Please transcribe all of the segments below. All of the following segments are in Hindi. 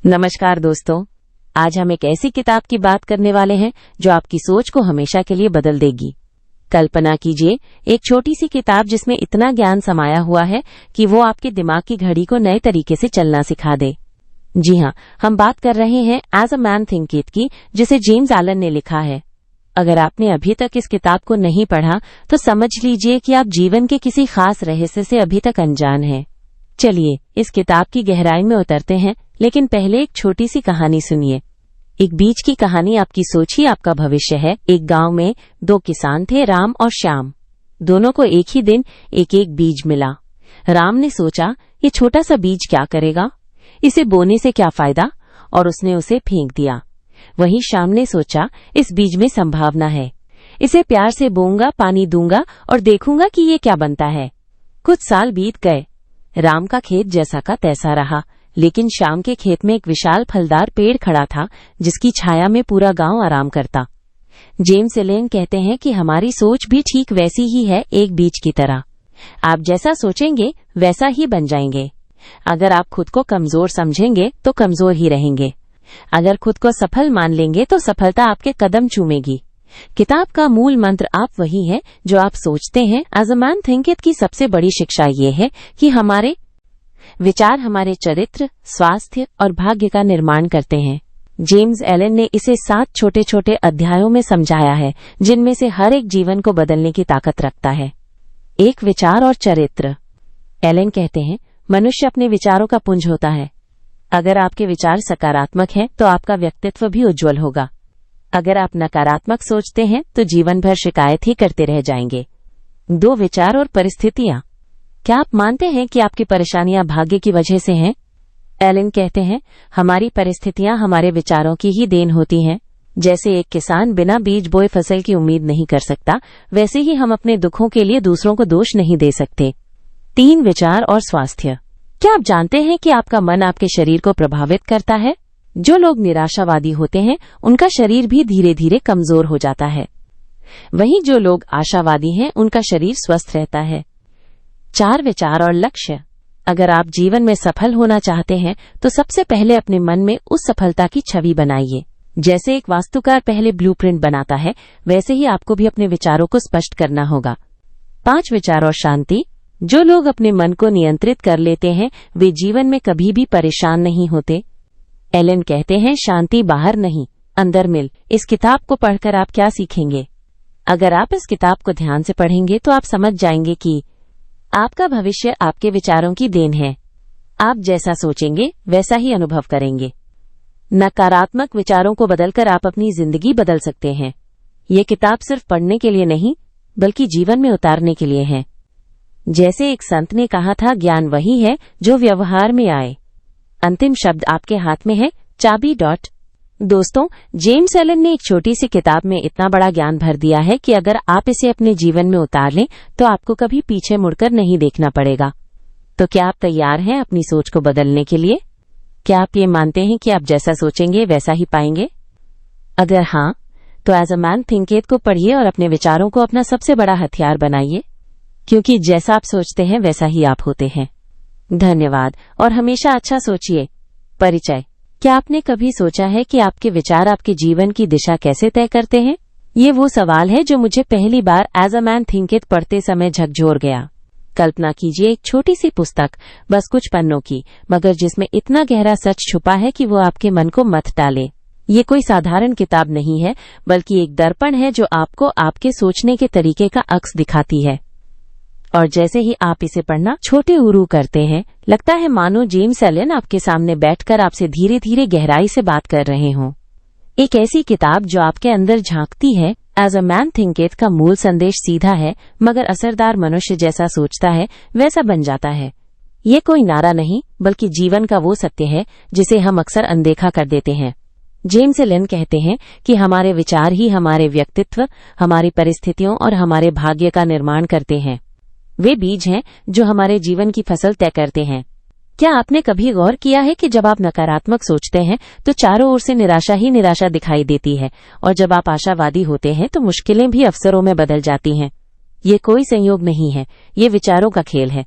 नमस्कार दोस्तों, आज हम एक ऐसी किताब की बात करने वाले हैं जो आपकी सोच को हमेशा के लिए बदल देगी। कल्पना कीजिए एक छोटी सी किताब जिसमें इतना ज्ञान समाया हुआ है कि वो आपके दिमाग की घड़ी को नए तरीके से चलना सिखा दे। जी हाँ, हम बात कर रहे हैं as a man think it की, जिसे जेम्स एलन ने लिखा है। अगर आपने अभी तक इस किताब को नहीं पढ़ा तो समझ लीजिए कि आप जीवन के किसी खास रहस्य से अभी तक अनजान हैं। चलिए इस किताब की गहराई में उतरते हैं, लेकिन पहले एक छोटी सी कहानी सुनिए। एक बीज की कहानी। आपकी सोच ही आपका भविष्य है। एक गांव में दो किसान थे, राम और श्याम। दोनों को एक ही दिन एक एक बीज मिला। राम ने सोचा, ये छोटा सा बीज क्या करेगा, इसे बोने से क्या फायदा, और उसने उसे फेंक दिया। वहीं श्याम ने सोचा, इस बीज में संभावना है, इसे प्यार से बोऊंगा, पानी दूंगा और देखूंगा कि ये क्या बनता है। कुछ साल बीत गए। राम का खेत जैसा का तैसा रहा, लेकिन श्याम के खेत में एक विशाल फलदार पेड़ खड़ा था, जिसकी छाया में पूरा गांव आराम करता। जेम्स एलन कहते हैं कि हमारी सोच भी ठीक वैसी ही है, एक बीज की तरह। आप जैसा सोचेंगे वैसा ही बन जाएंगे। अगर आप खुद को कमजोर समझेंगे तो कमजोर ही रहेंगे। अगर खुद को सफल मान लेंगे तो सफलता आपके कदम चूमेगी। किताब का मूल मंत्र आप वही है जो आप सोचते हैं। As a man think it की सबसे बड़ी शिक्षा ये है कि हमारे विचार हमारे चरित्र, स्वास्थ्य और भाग्य का निर्माण करते हैं। जेम्स एलन ने इसे 7 छोटे छोटे अध्यायों में समझाया है, जिनमें से हर एक जीवन को बदलने की ताकत रखता है। एक, विचार और चरित्र। एलन कहते हैं, मनुष्य अपने विचारों का पुंज होता है। अगर आपके विचार सकारात्मक हैं तो आपका व्यक्तित्व भी उज्जवल होगा। अगर आप नकारात्मक सोचते हैं तो जीवन भर शिकायत ही करते रह जाएंगे। 2, विचार और परिस्थितियां। क्या आप मानते हैं कि आपकी परेशानियां भाग्य की वजह से हैं? एलन कहते हैं, हमारी परिस्थितियां हमारे विचारों की ही देन होती हैं। जैसे एक किसान बिना बीज बोए फसल की उम्मीद नहीं कर सकता, वैसे ही हम अपने दुखों के लिए दूसरों को दोष नहीं दे सकते। 3, विचार और स्वास्थ्य। क्या आप जानते हैं कि आपका मन आपके शरीर को प्रभावित करता है? जो लोग निराशावादी होते हैं उनका शरीर भी धीरे धीरे कमजोर हो जाता है, वहीं जो लोग आशावादी हैं उनका शरीर स्वस्थ रहता है। 4, विचार और लक्ष्य। अगर आप जीवन में सफल होना चाहते हैं तो सबसे पहले अपने मन में उस सफलता की छवि बनाइए। जैसे एक वास्तुकार पहले ब्लूप्रिंट बनाता है, वैसे ही आपको भी अपने विचारों को स्पष्ट करना होगा। 5, विचार और शांति। जो लोग अपने मन को नियंत्रित कर लेते हैं वे जीवन में कभी भी परेशान नहीं होते। एलन कहते हैं, शांति बाहर नहीं, अंदर मिल। इस किताब को पढ़कर आप क्या सीखेंगे? अगर आप इस किताब को ध्यान से पढ़ेंगे तो आप समझ जाएंगे कि आपका भविष्य आपके विचारों की देन है। आप जैसा सोचेंगे वैसा ही अनुभव करेंगे। नकारात्मक विचारों को बदलकर आप अपनी जिंदगी बदल सकते हैं। ये किताब सिर्फ पढ़ने के लिए नहीं, बल्कि जीवन में उतारने के लिए है। जैसे एक संत ने कहा था, ज्ञान वही है जो व्यवहार में आए। अंतिम शब्द आपके हाथ में है, चाबी डॉट। दोस्तों, जेम्स एलन ने एक छोटी सी किताब में इतना बड़ा ज्ञान भर दिया है कि अगर आप इसे अपने जीवन में उतार लें तो आपको कभी पीछे मुड़कर नहीं देखना पड़ेगा। तो क्या आप तैयार हैं अपनी सोच को बदलने के लिए? क्या आप ये मानते हैं कि आप जैसा सोचेंगे वैसा ही पाएंगे? अगर हाँ, तो as a man think it को पढ़िए और अपने विचारों को अपना सबसे बड़ा हथियार बनाइए, क्योंकि जैसा आप सोचते हैं वैसा ही आप होते हैं। धन्यवाद और हमेशा अच्छा सोचिए। परिचय। क्या आपने कभी सोचा है कि आपके विचार आपके जीवन की दिशा कैसे तय करते हैं? ये वो सवाल है जो मुझे पहली बार as a man think it पढ़ते समय झकझोर गया। कल्पना कीजिए एक छोटी सी पुस्तक, बस कुछ पन्नों की, मगर जिसमें इतना गहरा सच छुपा है कि वो आपके मन को मत डाले। ये कोई साधारण किताब नहीं है, बल्कि एक दर्पण है जो आपको आपके सोचने के तरीके का अक्स दिखाती है। और जैसे ही आप इसे पढ़ना छोटे उरू करते हैं, लगता है मानो जेम्स एलन आपके सामने बैठकर आपसे धीरे धीरे गहराई से बात कर रहे हों। एक ऐसी किताब जो आपके अंदर झांकती है। As a man think it का मूल संदेश सीधा है, मगर असरदार मनुष्य जैसा सोचता है वैसा बन जाता है। ये कोई नारा नहीं, बल्कि जीवन का वो सत्य है जिसे हम अक्सर अनदेखा कर देते हैं। जेम्स एलन कहते हैं कि हमारे विचार ही हमारे व्यक्तित्व, हमारी परिस्थितियों और हमारे भाग्य का निर्माण करते हैं। वे बीज हैं जो हमारे जीवन की फसल तय करते हैं। क्या आपने कभी गौर किया है कि जब आप नकारात्मक सोचते हैं तो चारों ओर से निराशा ही निराशा दिखाई देती है, और जब आप आशावादी होते हैं तो मुश्किलें भी अवसरों में बदल जाती हैं। ये कोई संयोग नहीं है, ये विचारों का खेल है।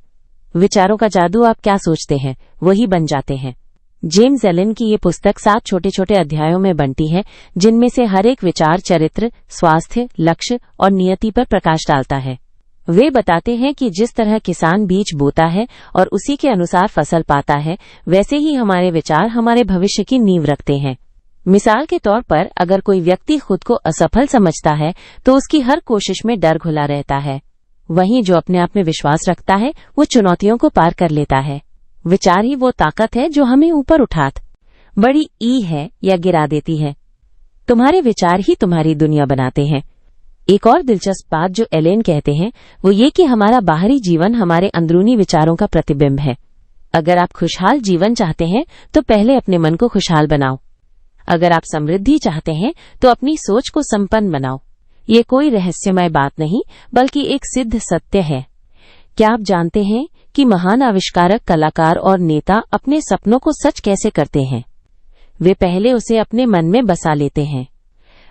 विचारों का जादू। आप क्या सोचते हैं वही बन जाते हैं। जेम्स एलन की ये पुस्तक 7 छोटे छोटे अध्यायों में बंटी है, जिनमें से हर एक विचार चरित्र, स्वास्थ्य, लक्ष्य और नियति पर प्रकाश डालता है। वे बताते हैं कि जिस तरह किसान बीज बोता है और उसी के अनुसार फसल पाता है, वैसे ही हमारे विचार हमारे भविष्य की नींव रखते हैं। मिसाल के तौर पर अगर कोई व्यक्ति खुद को असफल समझता है तो उसकी हर कोशिश में डर घुला रहता है। वहीं जो अपने आप में विश्वास रखता है वो चुनौतियों को पार कर लेता है। विचार ही वो ताकत है जो हमें ऊपर उठात बड़ी ई है या गिरा देती है। तुम्हारे विचार ही तुम्हारी दुनिया बनाते हैं। एक और दिलचस्प बात जो एलेन कहते हैं वो ये कि हमारा बाहरी जीवन हमारे अंदरूनी विचारों का प्रतिबिंब है। अगर आप खुशहाल जीवन चाहते हैं तो पहले अपने मन को खुशहाल बनाओ। अगर आप समृद्धि चाहते हैं तो अपनी सोच को संपन्न बनाओ। ये कोई रहस्यमय बात नहीं बल्कि एक सिद्ध सत्य है। क्या आप जानते हैं कि महान आविष्कारक, कलाकार और नेता अपने सपनों को सच कैसे करते हैं? वे पहले उसे अपने मन में बसा लेते हैं।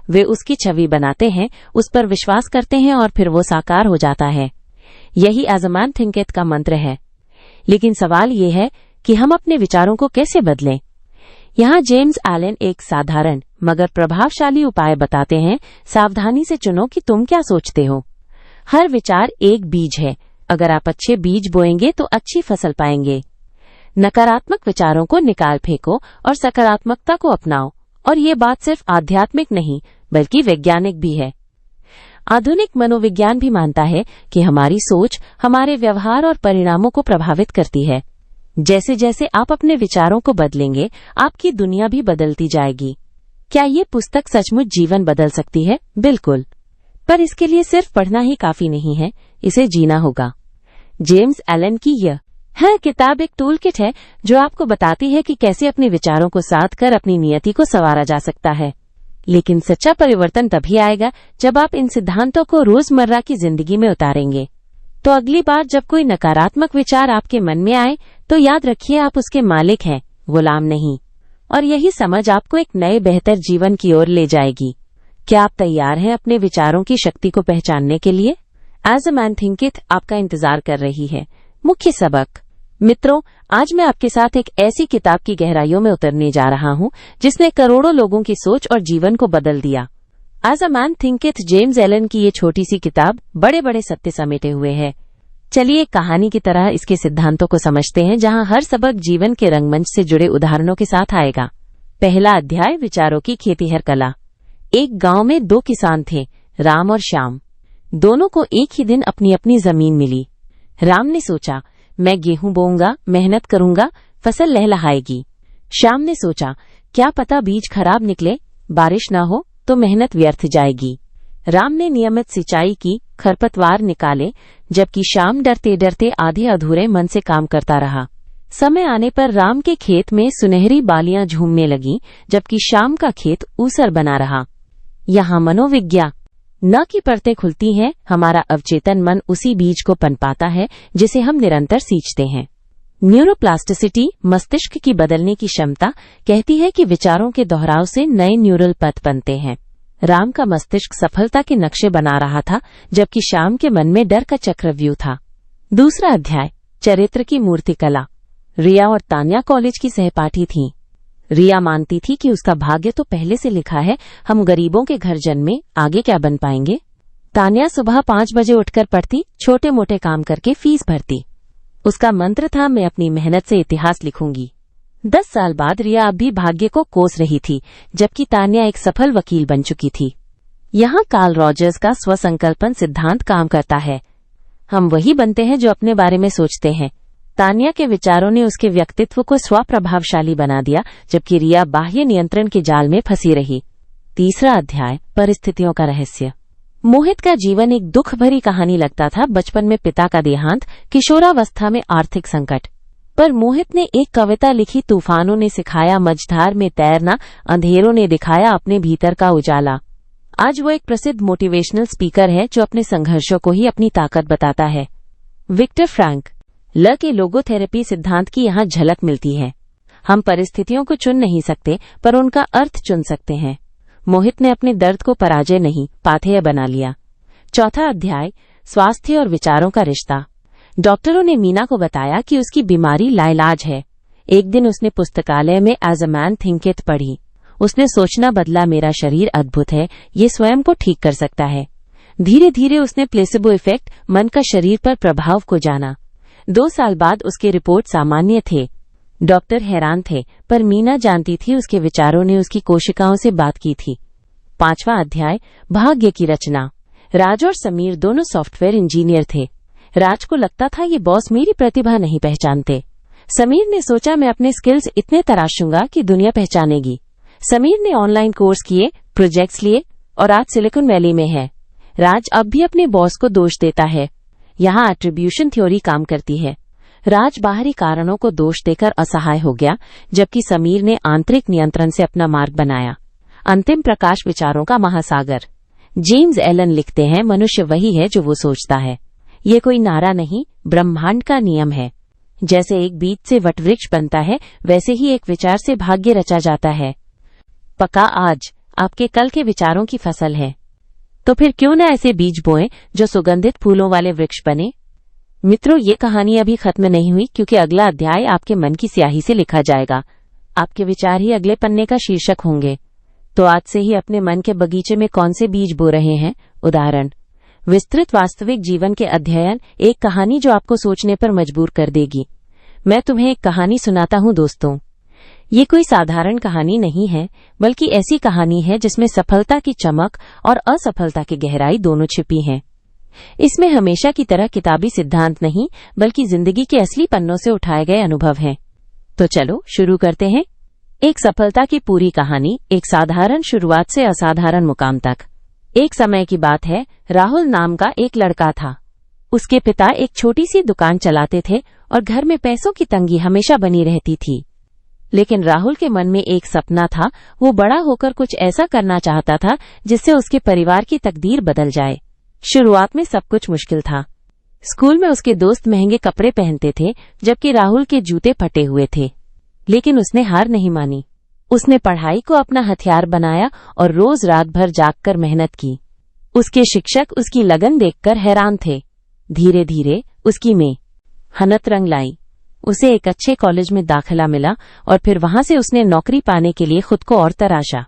वे उसकी छवि बनाते हैं, उस पर विश्वास करते हैं और फिर वो साकार हो जाता है। यही एज अ मैन थिंकेथ का मंत्र है। लेकिन सवाल ये है कि हम अपने विचारों को कैसे बदलें? यहाँ जेम्स एलन एक साधारण मगर प्रभावशाली उपाय बताते हैं। सावधानी से चुनो कि तुम क्या सोचते हो। हर विचार एक बीज है। अगर आप अच्छे बीज बोएंगे तो अच्छी फसल पाएंगे। नकारात्मक विचारों को निकाल फेंको और सकारात्मकता को अपनाओ। और ये बात सिर्फ आध्यात्मिक नहीं बल्कि वैज्ञानिक भी है। आधुनिक मनोविज्ञान भी मानता है कि हमारी सोच हमारे व्यवहार और परिणामों को प्रभावित करती है। जैसे जैसे आप अपने विचारों को बदलेंगे, आपकी दुनिया भी बदलती जाएगी। क्या ये पुस्तक सचमुच जीवन बदल सकती है? बिल्कुल। पर इसके लिए सिर्फ पढ़ना ही काफी नहीं है, इसे जीना होगा। जेम्स एलन की यह किताब एक टूल किट है जो आपको बताती है कि कैसे अपने विचारों को साध कर अपनी नियति को संवारा जा सकता है। लेकिन सच्चा परिवर्तन तभी आएगा जब आप इन सिद्धांतों को रोजमर्रा की जिंदगी में उतारेंगे। तो अगली बार जब कोई नकारात्मक विचार आपके मन में आए तो याद रखिए आप उसके मालिक हैं, गुलाम नहीं। और यही समझ आपको एक नए बेहतर जीवन की ओर ले जाएगी। क्या आप तैयार हैं अपने विचारों की शक्ति को पहचानने के लिए? एज अ मैन थिंकेथ आपका इंतजार कर रही है। मुख्य सबक। मित्रों, आज मैं आपके साथ एक ऐसी किताब की गहराइयों में उतरने जा रहा हूं जिसने करोड़ों लोगों की सोच और जीवन को बदल दिया। As a man thinketh James Allen की ये छोटी सी किताब बड़े बड़े सत्य समेटे हुए है। चलिए कहानी की तरह इसके सिद्धांतों को समझते हैं, जहां हर सबक जीवन के रंगमंच से जुड़े उदाहरणों के साथ आएगा। पहला अध्याय, विचारों की खेतीहर कला। एक गांव में 2 किसान थे, राम और श्याम। दोनों को एक ही दिन अपनी अपनी जमीन मिली। राम ने सोचा, मैं गेहूं बोऊंगा, मेहनत करूंगा, फसल लहलहाएगी। श्याम ने सोचा, क्या पता बीज खराब निकले, बारिश ना हो तो मेहनत व्यर्थ जाएगी। राम ने नियमित सिंचाई की, खरपतवार निकाले, जबकि श्याम डरते डरते आधे अधूरे मन से काम करता रहा। समय आने पर राम के खेत में सुनहरी बालियां झूमने लगीं, जबकि श्याम का खेत ऊसर बना रहा। यहाँ मनोविज्ञान न की परतें खुलती हैं, हमारा अवचेतन मन उसी बीज को पनपाता है जिसे हम निरंतर सींचते हैं। न्यूरोप्लास्टिसिटी, मस्तिष्क की बदलने की क्षमता, कहती है कि विचारों के दोहराव से नए न्यूरल पथ बनते हैं। राम का मस्तिष्क सफलता के नक्शे बना रहा था, जबकि श्याम के मन में डर का चक्रव्यूह था। दूसरा अध्याय, चरित्र की मूर्तिकला। रिया और तान्या कॉलेज की सहपाठी थीं। रिया मानती थी कि उसका भाग्य तो पहले से लिखा है, हम गरीबों के घर जन्मे, आगे क्या बन पाएंगे। तान्या सुबह 5 बजे उठकर पढ़ती, छोटे मोटे काम करके फीस भरती। उसका मंत्र था, मैं अपनी मेहनत से इतिहास लिखूंगी। 10 साल बाद रिया अब भी भाग्य को कोस रही थी, जबकि तान्या एक सफल वकील बन चुकी थी। यहाँ कार्ल रॉजर्स का स्वसंकल्पन सिद्धांत काम करता है। हम वही बनते हैं जो अपने बारे में सोचते हैं। तान्या के विचारों ने उसके व्यक्तित्व को स्वप्रभावशाली बना दिया, जबकि रिया बाह्य नियंत्रण के जाल में फंसी रही। तीसरा अध्याय, परिस्थितियों का रहस्य। मोहित का जीवन एक दुख भरी कहानी लगता था। बचपन में पिता का देहांत, किशोरावस्था में आर्थिक संकट। पर मोहित ने एक कविता लिखी, तूफानों ने सिखाया मझधार में तैरना, अंधेरों ने दिखाया अपने भीतर का उजाला। आज वो एक प्रसिद्ध मोटिवेशनल स्पीकर है जो अपने संघर्षों को ही अपनी ताकत बताता है। विक्टर फ्रैंक ल के लोगोथेरेपी सिद्धांत की यहाँ झलक मिलती है। हम परिस्थितियों को चुन नहीं सकते, पर उनका अर्थ चुन सकते हैं। मोहित ने अपने दर्द को पराजय नहीं, पाथेय बना लिया। चौथा अध्याय, स्वास्थ्य और विचारों का रिश्ता। डॉक्टरों ने मीना को बताया कि उसकी बीमारी लाइलाज है। एक दिन उसने पुस्तकालय में एज अ मैन थिंकेथ पढ़ी। उसने सोचना बदला, मेरा शरीर अद्भुत है, ये स्वयं को ठीक कर सकता है। धीरे धीरे उसने प्लेसिबो इफेक्ट, मन का शरीर पर प्रभाव को जाना। 2 साल बाद उसके रिपोर्ट सामान्य थे। डॉक्टर हैरान थे, पर मीना जानती थी उसके विचारों ने उसकी कोशिकाओं से बात की थी। 5वां अध्याय, भाग्य की रचना। राज और समीर दोनों सॉफ्टवेयर इंजीनियर थे। राज को लगता था ये बॉस मेरी प्रतिभा नहीं पहचानते। समीर ने सोचा मैं अपने स्किल्स इतने तराशूंगा कि दुनिया पहचानेगी। समीर ने ऑनलाइन कोर्स किए, प्रोजेक्ट्स लिए और आज सिलिकॉन वैली में है। राज अब भी अपने बॉस को दोष देता है। यहाँ एट्रीब्यूशन थ्योरी काम करती है। राज बाहरी कारणों को दोष देकर असहाय हो गया, जबकि समीर ने आंतरिक नियंत्रण से अपना मार्ग बनाया। अंतिम प्रकाश विचारों का महासागर। जेम्स एलन लिखते हैं, मनुष्य वही है जो वो सोचता है। ये कोई नारा नहीं, ब्रह्मांड का नियम है। जैसे एक बीज से वटवृक्ष बनता है, वैसे ही एक विचार से भाग्य रचा जाता है। पका आज आपके कल के विचारों की फसल है, तो फिर क्यों न ऐसे बीज बोएं जो सुगंधित फूलों वाले वृक्ष बने। मित्रों, ये कहानी अभी खत्म नहीं हुई, क्योंकि अगला अध्याय आपके मन की स्याही से लिखा जाएगा। आपके विचार ही अगले पन्ने का शीर्षक होंगे। तो आज से ही अपने मन के बगीचे में कौन से बीज बो रहे हैं? उदाहरण, विस्तृत वास्तविक जीवन के अध्ययन, एक कहानी जो आपको सोचने पर मजबूर कर देगी। मैं तुम्हें एक कहानी सुनाता हूं दोस्तों। ये कोई साधारण कहानी नहीं है, बल्कि ऐसी कहानी है जिसमें सफलता की चमक और असफलता की गहराई दोनों छिपी हैं। इसमें हमेशा की तरह किताबी सिद्धांत नहीं, बल्कि जिंदगी के असली पन्नों से उठाए गए अनुभव हैं। तो चलो शुरू करते हैं। एक सफलता की पूरी कहानी, एक साधारण शुरुआत से असाधारण मुकाम तक। एक समय की बात है, राहुल नाम का एक लड़का था। उसके पिता एक छोटी सी दुकान चलाते थे और घर में पैसों की तंगी हमेशा बनी रहती थी। लेकिन राहुल के मन में एक सपना था। वो बड़ा होकर कुछ ऐसा करना चाहता था जिससे उसके परिवार की तकदीर बदल जाए। शुरुआत में सब कुछ मुश्किल था। स्कूल में उसके दोस्त महंगे कपड़े पहनते थे, जबकि राहुल के जूते फटे हुए थे। लेकिन उसने हार नहीं मानी। उसने पढ़ाई को अपना हथियार बनाया और रोज रात भर जागकर मेहनत की। उसके शिक्षक उसकी लगन देखकर हैरान थे। धीरे धीरे उसकी मेहनत रंग लाई। उसे एक अच्छे कॉलेज में दाखिला मिला और फिर वहां से उसने नौकरी पाने के लिए खुद को और तराशा।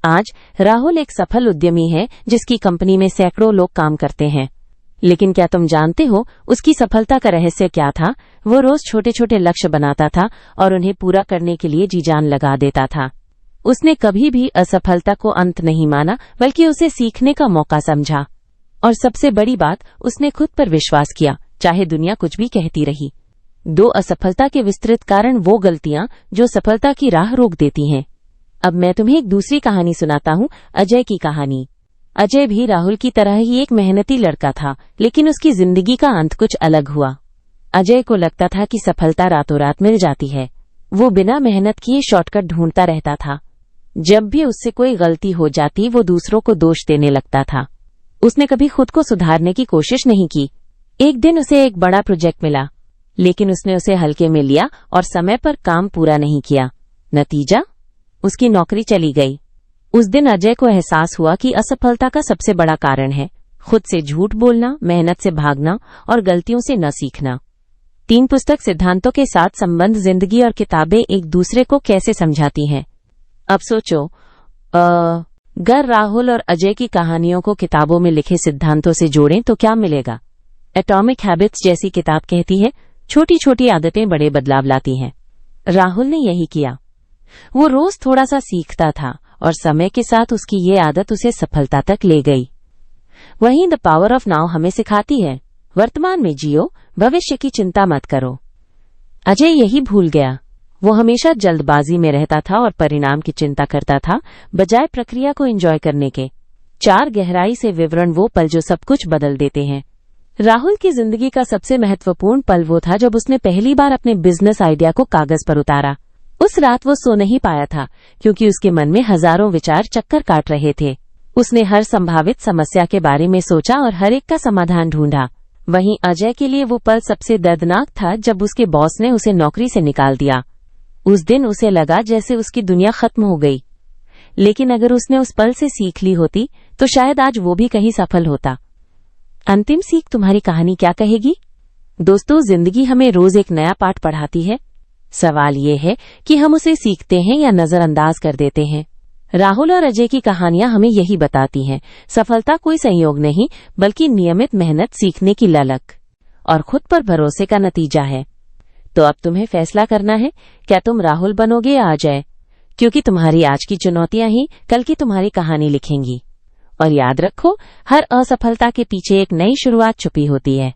आज राहुल एक सफल उद्यमी है, जिसकी कंपनी में सैकड़ों लोग काम करते हैं। लेकिन क्या तुम जानते हो उसकी सफलता का रहस्य क्या था? वो रोज छोटे छोटे लक्ष्य बनाता था और उन्हें पूरा करने के लिए जी जान लगा देता था। उसने कभी भी असफलता को अंत नहीं माना, बल्कि उसे सीखने का मौका समझा। और सबसे बड़ी बात, उसने खुद पर विश्वास किया, चाहे दुनिया कुछ भी कहती रही। 2 असफलता के विस्तृत कारण, वो गलतियां जो सफलता की राह रोक देती हैं। अब मैं तुम्हें एक दूसरी कहानी सुनाता हूं, अजय की कहानी। अजय भी राहुल की तरह ही एक मेहनती लड़का था, लेकिन उसकी जिंदगी का अंत कुछ अलग हुआ। अजय को लगता था कि सफलता रातों रात मिल जाती है। वो बिना मेहनत किए शॉर्टकट ढूंढता रहता था। जब भी उससे कोई गलती हो जाती, वो दूसरों को दोष देने लगता था। उसने कभी खुद को सुधारने की कोशिश नहीं की। एक दिन उसे एक बड़ा प्रोजेक्ट मिला, लेकिन उसने उसे हल्के में लिया और समय पर काम पूरा नहीं किया। नतीजा, उसकी नौकरी चली गई। उस दिन अजय को एहसास हुआ कि असफलता का सबसे बड़ा कारण है खुद से झूठ बोलना, मेहनत से भागना और गलतियों से न सीखना। 3 पुस्तक सिद्धांतों के साथ संबंध, जिंदगी और किताबें एक दूसरे को कैसे समझाती हैं। अब सोचो, अगर राहुल और अजय की कहानियों को किताबों में लिखे सिद्धांतों से जोड़ें तो क्या मिलेगा? एटॉमिक हैबिट्स जैसी किताब कहती है, छोटी छोटी आदतें बड़े बदलाव लाती हैं। राहुल ने यही किया। वो रोज थोड़ा सा सीखता था और समय के साथ उसकी ये आदत उसे सफलता तक ले गई। वहीं द पावर ऑफ नाउ हमें सिखाती है, वर्तमान में जियो, भविष्य की चिंता मत करो। अजय यही भूल गया। वो हमेशा जल्दबाजी में रहता था और परिणाम की चिंता करता था, बजाय प्रक्रिया को एंजॉय करने के। 4 गहराई से विवरण, वो पल जो सब कुछ बदल देते हैं। राहुल की जिंदगी का सबसे महत्वपूर्ण पल वो था जब उसने पहली बार अपने बिजनेस आइडिया को कागज पर उतारा। उस रात वो सो नहीं पाया था, क्योंकि उसके मन में हजारों विचार चक्कर काट रहे थे। उसने हर संभावित समस्या के बारे में सोचा और हर एक का समाधान ढूंढा। वहीं अजय के लिए वो पल सबसे दर्दनाक था जब उसके बॉस ने उसे नौकरी से निकाल दिया। उस दिन उसे लगा जैसे उसकी दुनिया खत्म हो गई। लेकिन अगर उसने उस पल से सीख ली होती तो शायद आज वो भी कहीं सफल होता। अंतिम सीख तुम्हारी कहानी क्या कहेगी? दोस्तों, जिंदगी हमें रोज एक नया पाठ पढ़ाती है। सवाल ये है कि हम उसे सीखते हैं या नजरअंदाज कर देते हैं। राहुल और अजय की कहानियां हमें यही बताती हैं, सफलता कोई संयोग नहीं बल्कि नियमित मेहनत, सीखने की ललक और खुद पर भरोसे का नतीजा है। तो अब तुम्हें फैसला करना है, क्या तुम राहुल बनोगे या अजय, क्योंकि तुम्हारी आज की चुनौतियां ही कल की तुम्हारी कहानी लिखेंगी। और याद रखो, हर असफलता के पीछे एक नई शुरुआत छुपी होती है,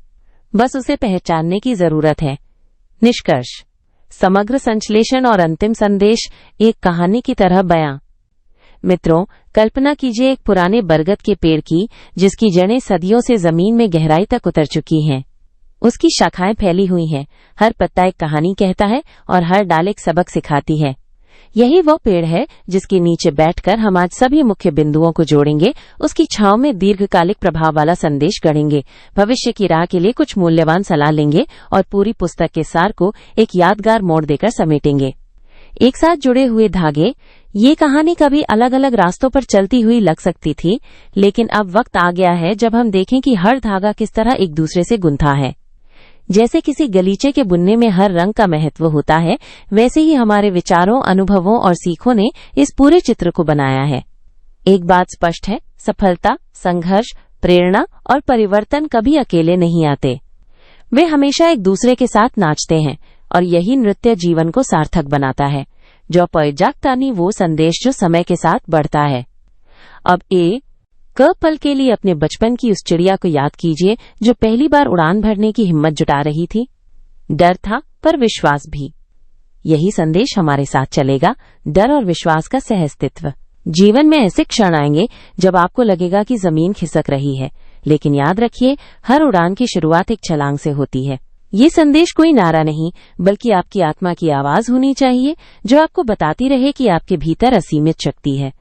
बस उसे पहचानने की जरूरत है। निष्कर्ष, समग्र संश्लेषण और अंतिम संदेश एक कहानी की तरह बयां। मित्रों, कल्पना कीजिए एक पुराने बरगद के पेड़ की, जिसकी जड़ें सदियों से जमीन में गहराई तक उतर चुकी हैं। उसकी शाखाएं फैली हुई हैं, हर पत्ता एक कहानी कहता है और हर डाल एक सबक सिखाती है। यही वो पेड़ है जिसके नीचे बैठकर हम आज सभी मुख्य बिंदुओं को जोड़ेंगे, उसकी छांव में दीर्घकालिक प्रभाव वाला संदेश गढ़ेंगे, भविष्य की राह के लिए कुछ मूल्यवान सलाह लेंगे और पूरी पुस्तक के सार को एक यादगार मोड़ देकर समेटेंगे। एक साथ जुड़े हुए धागे। ये कहानी कभी अलग अलग रास्तों पर चलती हुई लग सकती थी, लेकिन अब वक्त आ गया है जब हम देखें कि हर धागा किस तरह एक दूसरे से गुंथा है। जैसे किसी गलीचे के बुनने में हर रंग का महत्व होता है, वैसे ही हमारे विचारों, अनुभवों और सीखों ने इस पूरे चित्र को बनाया है। एक बात स्पष्ट है, सफलता, संघर्ष, प्रेरणा और परिवर्तन कभी अकेले नहीं आते। वे हमेशा एक दूसरे के साथ नाचते हैं और यही नृत्य जीवन को सार्थक बनाता है। जो जागतानी वो संदेश जो समय के साथ बढ़ता है। अब पल के लिए अपने बचपन की उस चिड़िया को याद कीजिए जो पहली बार उड़ान भरने की हिम्मत जुटा रही थी। डर था पर विश्वास भी। यही संदेश हमारे साथ चलेगा, डर और विश्वास का सहअस्तित्व। जीवन में ऐसे क्षण आएंगे जब आपको लगेगा कि जमीन खिसक रही है, लेकिन याद रखिए, हर उड़ान की शुरुआत एक छलांग से होती है। ये संदेश कोई नारा नहीं, बल्कि आपकी आत्मा की आवाज होनी चाहिए, जो आपको बताती रहे कि आपके भीतर असीमित शक्ति है।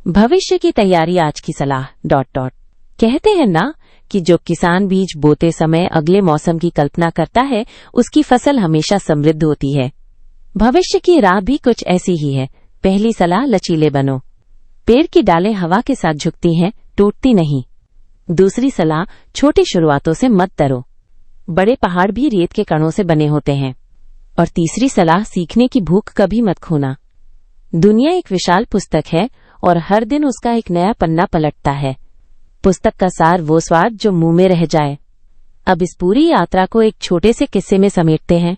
भविष्य की तैयारी, आज की सलाह... कहते हैं ना कि जो किसान बीज बोते समय अगले मौसम की कल्पना करता है, उसकी फसल हमेशा समृद्ध होती है। भविष्य की राह भी कुछ ऐसी ही है। पहली सलाह, लचीले बनो। पेड़ की डालें हवा के साथ झुकती हैं, टूटती नहीं। दूसरी सलाह, छोटी शुरुआतों से मत डरो, बड़े पहाड़ भी रेत के कणों से बने होते हैं। और तीसरी सलाह, सीखने की भूख कभी मत खोना। दुनिया एक विशाल पुस्तक है और हर दिन उसका एक नया पन्ना पलटता है। पुस्तक का सार वो स्वाद जो मुंह में रह जाए। अब इस पूरी यात्रा को एक छोटे से किस्से में समेटते हैं।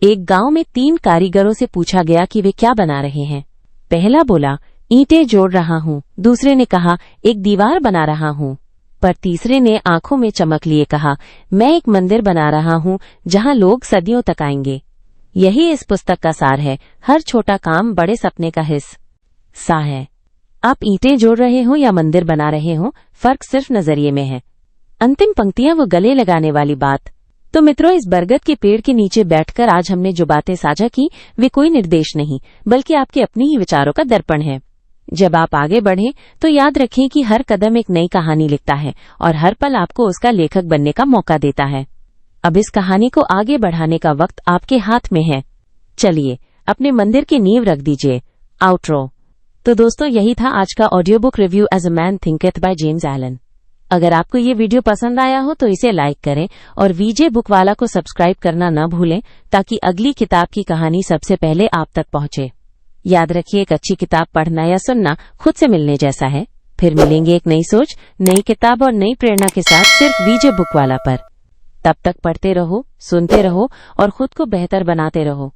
एक गांव में 3 कारीगरों से पूछा गया कि वे क्या बना रहे हैं। पहला बोला, ईंटें जोड़ रहा हूं। दूसरे ने कहा, एक दीवार बना रहा हूं। पर तीसरे ने आंखों में चमक लिए कहा, मैं एक मंदिर बना रहा हूं जहां लोग सदियों तक आएंगे। यही इस पुस्तक का सार है। हर छोटा काम बड़े सपने का हिस्सा है। आप ईंटें जोड़ रहे हो या मंदिर बना रहे हो, फर्क सिर्फ नजरिए में है। अंतिम पंक्तियां वो गले लगाने वाली बात। तो मित्रों, इस बरगद के पेड़ के नीचे बैठकर आज हमने जो बातें साझा की, वे कोई निर्देश नहीं, बल्कि आपके अपने ही विचारों का दर्पण है। जब आप आगे बढ़ें तो याद रखें कि हर कदम एक नई कहानी लिखता है और हर पल आपको उसका लेखक बनने का मौका देता है। अब इस कहानी को आगे बढ़ाने का वक्त आपके हाथ में है। चलिए, अपने मंदिर की नींव रख दीजिए। आउट्रो। तो दोस्तों, यही था आज का audio book review as a man thinketh by James Allen. अगर आपको ये वीडियो पसंद आया हो तो इसे लाइक करें और वीजे बुक वाला को सब्सक्राइब करना न भूलें, ताकि अगली किताब की कहानी सबसे पहले आप तक पहुंचे। याद रखिए, एक अच्छी किताब पढ़ना या सुनना खुद से मिलने जैसा है। फिर मिलेंगे एक नई सोच, नई किताब और नई प्रेरणा के साथ, सिर्फ वीजे बुक वाला पर। तब तक पढ़ते रहो, सुनते रहो और खुद को बेहतर बनाते रहो।